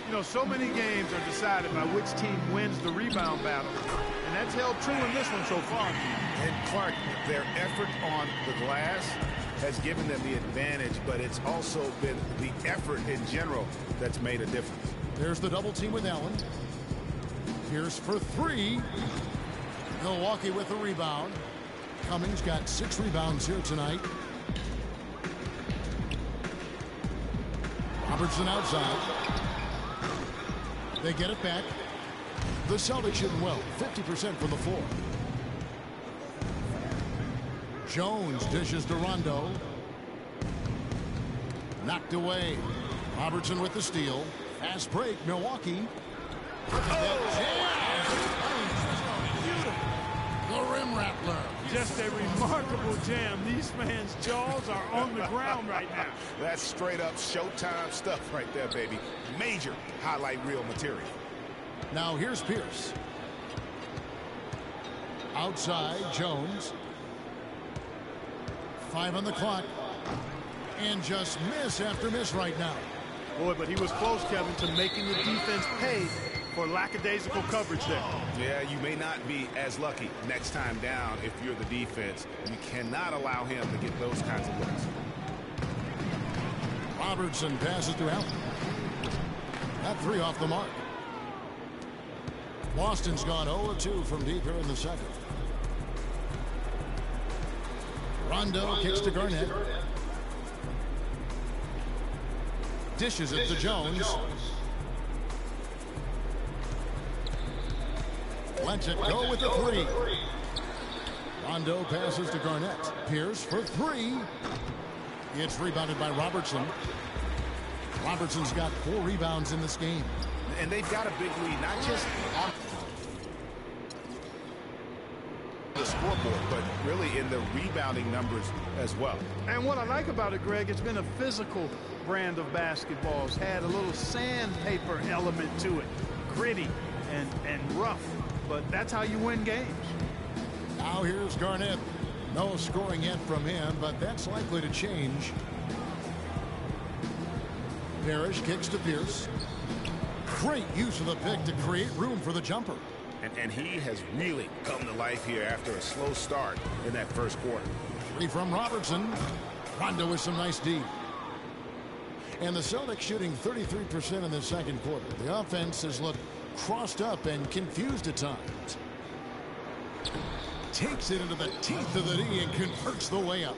You know, so many games are decided by which team wins the rebound battle. And that's held true in this one so far. And Clark, their effort on the glass has given them the advantage, but it's also been the effort in general that's made a difference. There's the double team with Allen. Pierce for 3. Milwaukee with the rebound. Cummings got 6 rebounds here tonight. Robertson outside. They get it back. The Celtics shooting well, 50% from the floor. Jones dishes to Rondo. Knocked away. Robertson with the steal. Fast break, Milwaukee. The rim rattler. Just a remarkable jam. These fans' jaws are on the ground right now. That's straight up Showtime stuff right there, baby. Major highlight reel material. Now here's Pierce. Outside, Jones. 5 on the clock. And just miss after miss right now. Boy, but he was close, Kevin, to making the defense pay for lackadaisical coverage there. Yeah, you may not be as lucky next time down if you're the defense. You cannot allow him to get those kinds of looks. Robertson passes to Allen. That 3 off the mark. Boston's gone 0-2 from deep here in the second. Rondo kicks to Garnett. Dishes it to Jones. Lets it go with the 3. Rondo passes to Garnett. Pierce for 3. It's rebounded by Robertson. Robertson's got 4 rebounds in this game. And they've got a big lead, not just on the scoreboard, but really in the rebounding numbers as well. And what I like about it, Greg, it's been a physical brand of basketball. It's had a little sandpaper element to it. Gritty and rough. But that's how you win games. Now here's Garnett. No scoring yet from him, but that's likely to change. Parrish kicks to Pierce. Great use of the pick to create room for the jumper. And he has really come to life here after a slow start in that first quarter. Three from Robertson. Rondo with some nice D. And the Celtics shooting 33% in the second quarter. The offense has looked crossed up and confused at times. Takes it into the teeth of the D and converts the layup.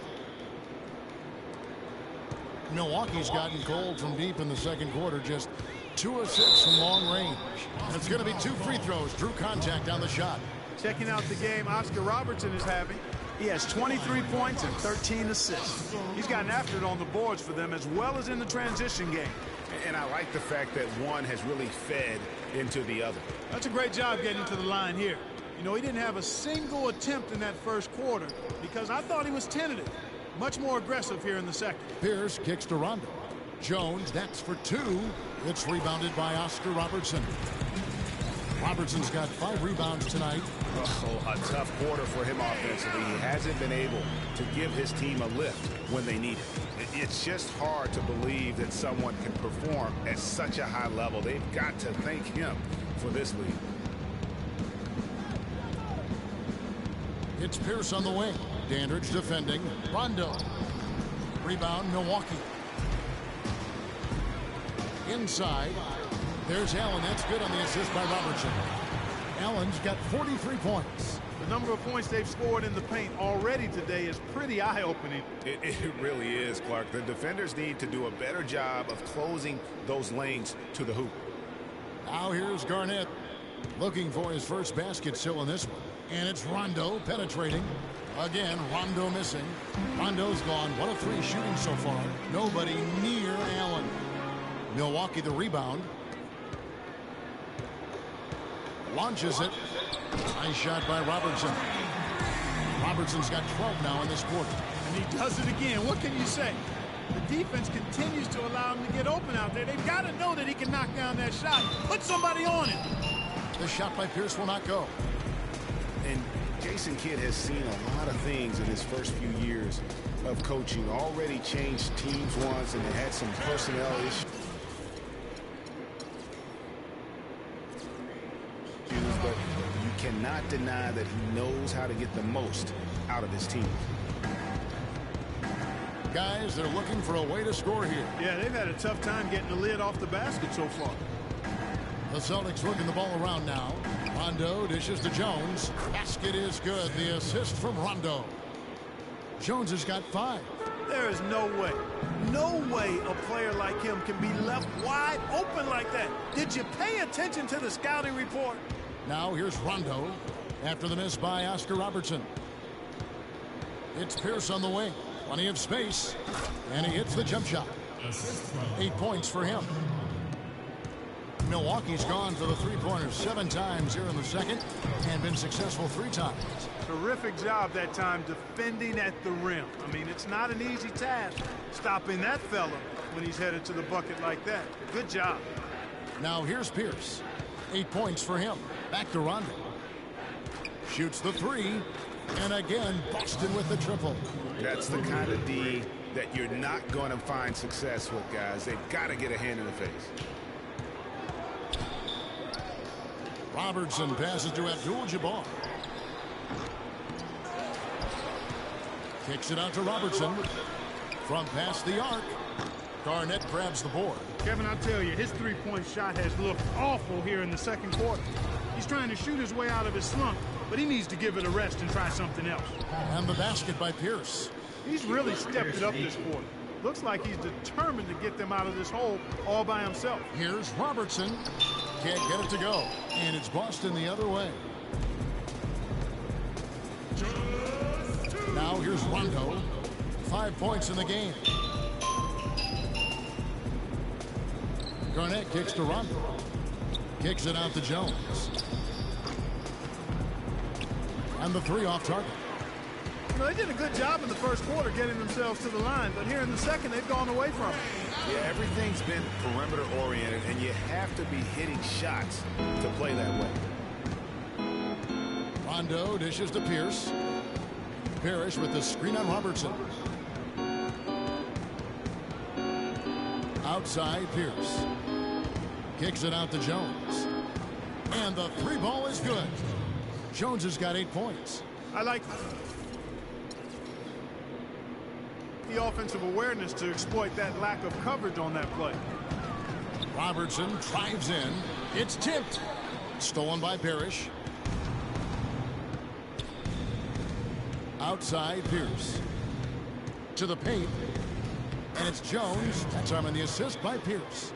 Milwaukee's gotten cold from deep in the second quarter. Just 2 of 6 from long range. And it's going to be 2 free throws. Drew contact on the shot. Checking out the game Oscar Robertson is having. He has 23 points and 13 assists. He's gotten after it on the boards for them as well as in the transition game. And I like the fact that one has really fed into the other. That's a great job getting to the line here. You know, he didn't have a single attempt in that first quarter because I thought he was tentative. Much more aggressive here in the second. Pierce kicks to Rondo. Jones, that's for 2. It's rebounded by Oscar Robertson. Robertson's got 5 rebounds tonight. Oh, a tough quarter for him offensively. He hasn't been able to give his team a lift when they need it. It's just hard to believe that someone can perform at such a high level. They've got to thank him for this lead. It's Pierce on the wing. Dandridge defending. Rondo. Rebound, Milwaukee. Inside. There's Allen. That's good on the assist by Robertson. Allen's got 43 points. The number of points they've scored in the paint already today is pretty eye-opening. It really is, Clark. The defenders need to do a better job of closing those lanes to the hoop. Now here's Garnett looking for his first basket still in this one. And it's Rondo penetrating. Again, Rondo missing. Rondo's gone 1 of 3 shooting so far. Nobody near Allen. Milwaukee the rebound. Launches it. Nice shot by Robertson. Robertson's got 12 now in this quarter. And he does it again. What can you say? The defense continues to allow him to get open out there. They've got to know that he can knock down that shot. Put somebody on it. The shot by Pierce will not go. And Jason Kidd has seen a lot of things in his first few years of coaching. Already changed teams once, and they had some personnel issues. But you cannot deny that he knows how to get the most out of his team. Guys, they're looking for a way to score here. Yeah, they've had a tough time getting the lid off the basket so far. The Celtics working the ball around now. Rondo dishes to Jones. Basket is good. The assist from Rondo. Jones has got 5. There is no way a player like him can be left wide open like that. Did you pay attention to the scouting report? Now here's Rondo after the miss by Oscar Robertson. It's Pierce on the wing. Plenty of space. And he hits the jump shot. 8 points for him. Milwaukee's gone for the three-pointers 7 times here in the second and been successful 3 times. Terrific job that time defending at the rim. I mean, it's not an easy task stopping that fella when he's headed to the bucket like that. Good job. Now here's Pierce. 8 points for him. Back to Rondo. Shoots the 3. And again, Boston with the triple. That's the kind of D that you're not going to find success with, guys. They've got to get a hand in the face. Robertson passes to Abdul-Jabbar. Kicks it out to Robertson. From past the arc. Garnett grabs the board. Kevin, I'll tell you, his three-point shot has looked awful here in the second quarter. He's trying to shoot his way out of his slump, but he needs to give it a rest and try something else. And the basket by Pierce. He's really stepped it up this quarter. Looks like he's determined to get them out of this hole all by himself. Here's Robertson. Can't get it to go. And it's Boston the other way. Now here's Rondo. 5 points in the game. Garnett kicks to Rondo. Kicks it out to Jones. And the 3 off target. You know, they did a good job in the first quarter getting themselves to the line, but here in the second, they've gone away from it. Yeah, everything's been perimeter oriented, and you have to be hitting shots to play that way. Rondo dishes to Pierce. Parrish with the screen on Robertson. Outside Pierce. Kicks it out to Jones. And the three ball is good. Jones has got 8 points. I like the offensive awareness to exploit that lack of coverage on that play. Robertson drives in. It's tipped. Stolen by Parrish. Outside Pierce. To the paint. And it's Jones. That's arming the assist by Pierce.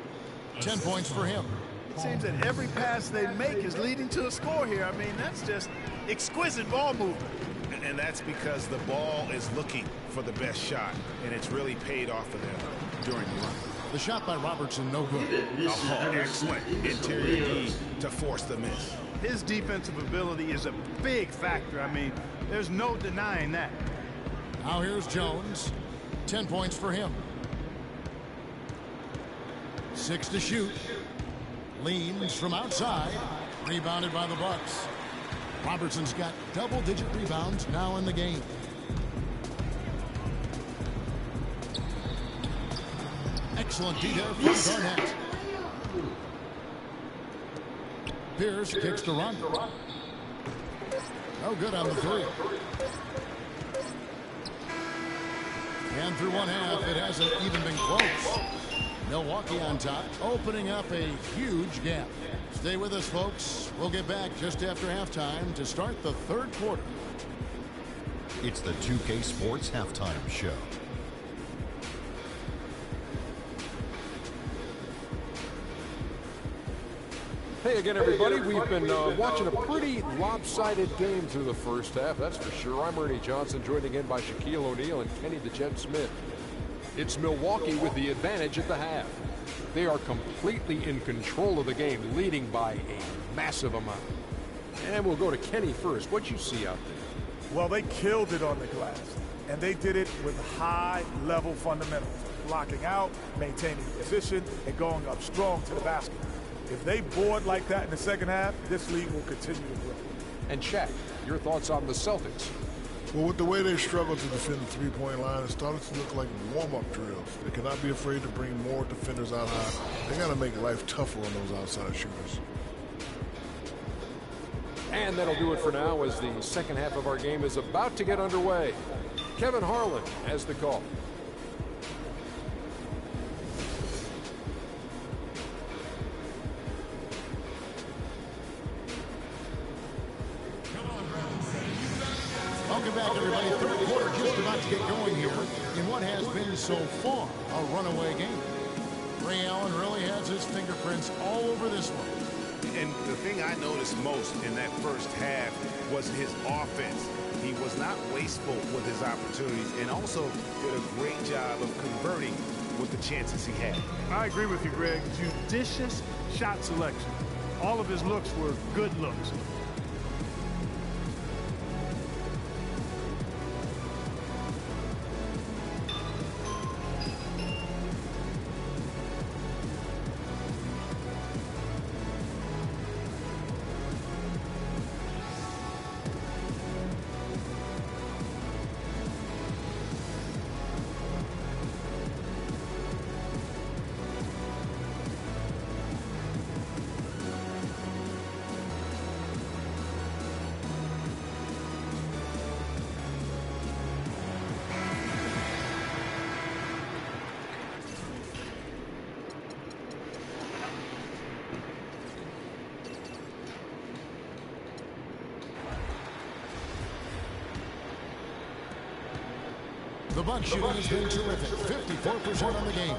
10 points for him. It seems that every pass they make is leading to a score here. I mean, that's just exquisite ball movement. And that's because the ball is looking for the best shot, and it's really paid off for them during the run. The shot by Robertson, no good. Oh, excellent interior D to force the miss. His defensive ability is a big factor. I mean, there's no denying that. Now here's Jones. 10 points for him. 6 to shoot. Leans from outside. Rebounded by the Bucks. Robertson's got double-digit rebounds now in the game. Excellent D there from Garnett. Pierce kicks to Rondo. No good on the three. And through one half, it hasn't even been close. Milwaukee on top, opening up a huge gap. Stay with us, folks. We'll get back just after halftime to start the third quarter. It's the 2K Sports Halftime Show. Hey again, everybody. We've been watching a pretty lopsided game through the first half, that's for sure. I'm Ernie Johnson, joined again by Shaquille O'Neal and Kenny the Jet Smith. It's Milwaukee with the advantage at the half. They are completely in control of the game, leading by a massive amount. And we'll go to Kenny first. What you see out there? Well, they killed it on the glass, and they did it with high-level fundamentals, blocking out, maintaining position, and going up strong to the basket. If they board like that in the second half, this league will continue to grow. And Shaq, your thoughts on the Celtics? Well, with the way they struggled to defend the three-point line, it started to look like warm-up drills. They cannot be afraid to bring more defenders out high. They got to make life tougher on those outside shooters. And that'll do it for now as the second half of our game is about to get underway. Kevin Harlan has the call. Welcome back, everybody. Third quarter just about to get going here in what has been so far a runaway game. Ray Allen really has his fingerprints all over this one. And the thing I noticed most in that first half was his offense. He was not wasteful with his opportunities and also did a great job of converting with the chances he had. I agree with you, Greg. Judicious shot selection. All of his looks were good looks. The Bucks shooting has been terrific. 54% on the game.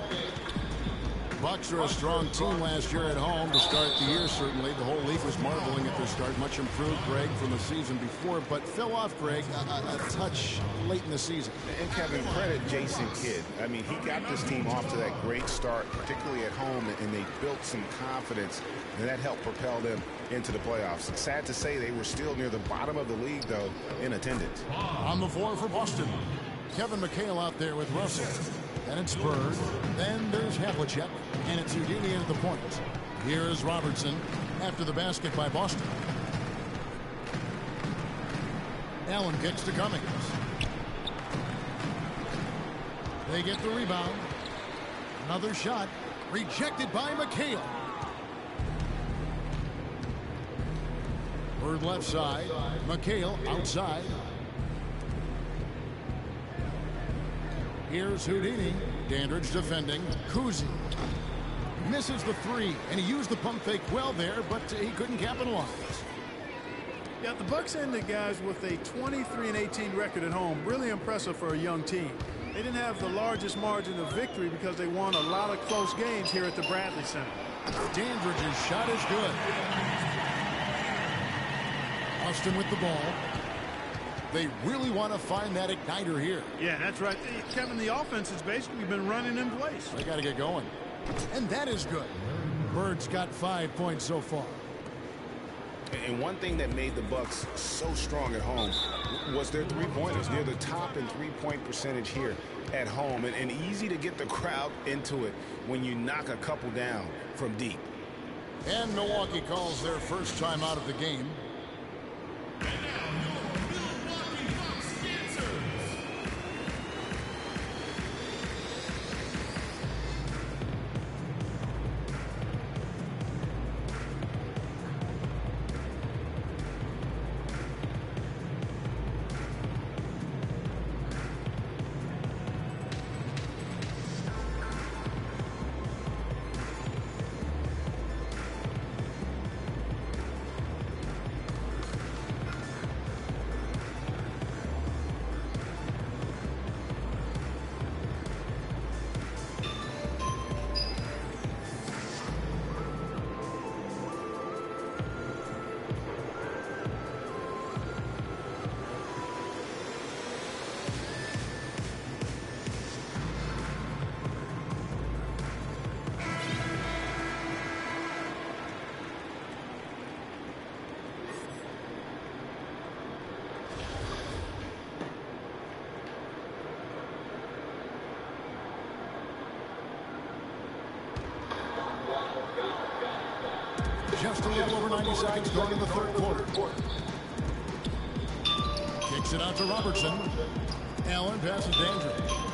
Bucks are a strong team last year at home to start the year, certainly. The whole league was marveling at their start. Much improved, Greg, from the season before, but fell off, Greg, a touch late in the season. And Kevin, credit Jason Kidd. I mean, he got this team off to that great start, particularly at home, and they built some confidence, and that helped propel them into the playoffs. It's sad to say they were still near the bottom of the league, though, in attendance. On the floor for Boston, Kevin McHale out there with Russell. And it's Bird. Then there's Havlicek. And it's Houdini at the point. Here is Robertson after the basket by Boston. Allen kicks to Cummings. They get the rebound. Another shot. Rejected by McHale. Bird left side. McHale outside. Here's Houdini. Dandridge defending. Kuzi misses the three, and he used the pump fake well there, but he couldn't capitalize. Yeah, the Bucks ended, guys, with a 23-18 record at home. Really impressive for a young team. They didn't have the largest margin of victory because they won a lot of close games here at the Bradley Center. Dandridge's shot is good. Austin with the ball. They really want to find that igniter here. Yeah, that's right. Kevin, the offense has basically been running in place. They got to get going. And that is good. Bird's got 5 points so far. And one thing that made the Bucks so strong at home was their three-pointers. They're the top in three-point percentage here at home, and easy to get the crowd into it when you knock a couple down from deep. And Milwaukee calls their first time out of the game. Just a little over 90 seconds gone in the third quarter. Kicks it out to Robertson. Allen passes Dandridge.